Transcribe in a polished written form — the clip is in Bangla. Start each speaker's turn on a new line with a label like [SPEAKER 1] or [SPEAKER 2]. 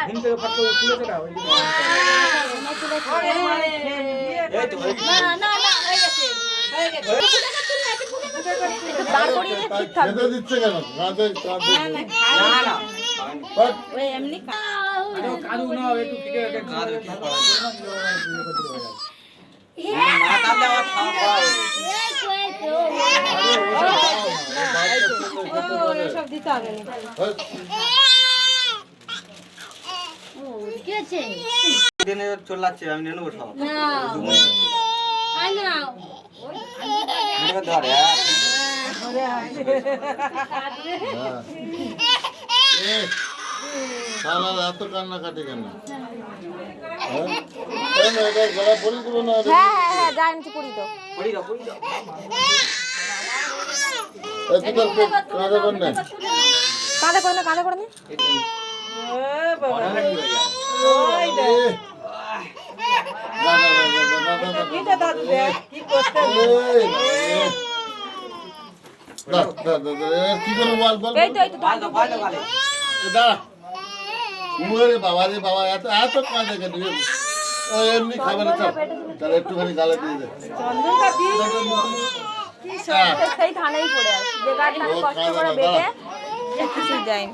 [SPEAKER 1] ঘুম থেকে ফট করে তুলেছে না ওই জন্য।
[SPEAKER 2] না না না হয়ে গেছে হয়ে গেছে। তারপরে ঠিক থাকবে।
[SPEAKER 3] খেতে দিচ্ছে কেন? কাঁদে কাঁদে।
[SPEAKER 1] না না
[SPEAKER 2] ওই এমনি
[SPEAKER 1] আরে কাদু না একটু টিকে কাদু কি করা না কাঁদলে আবার খাওয়া করা
[SPEAKER 2] সব দিতে হবে না। কি আছে
[SPEAKER 1] দিনে চলাচ্ছে আমি নেন বসাও
[SPEAKER 2] না আই না
[SPEAKER 1] এটা ধরে
[SPEAKER 3] সারা রাত কান্নাকাটি কেন? এটা গলা পরি দেবো না?
[SPEAKER 2] হ্যাঁ হ্যাঁ হ্যাঁ যাই আমি পড়ি তো
[SPEAKER 1] পড়ি দাও পড়ি দাও
[SPEAKER 3] এত কাঁদে কর না।
[SPEAKER 2] কাঁধে করে না কাঁধে করে না
[SPEAKER 1] বড় লাগি হয়ে গেল
[SPEAKER 3] কি করবো বল বল
[SPEAKER 2] এই তো এই তো
[SPEAKER 1] বাল দাও গালে
[SPEAKER 3] দাঁড়া উমরে বাবা রে বাবা এত এত কাঁদে কেন? এমনি খাবে না চল তাহলে একটুখানি গালে দিয়ে দে।
[SPEAKER 2] চন্দনটা দি সেই থানায় পড়ে আছে যে গাড়ি কষ্ট করে বেটে কিছু যায়নি।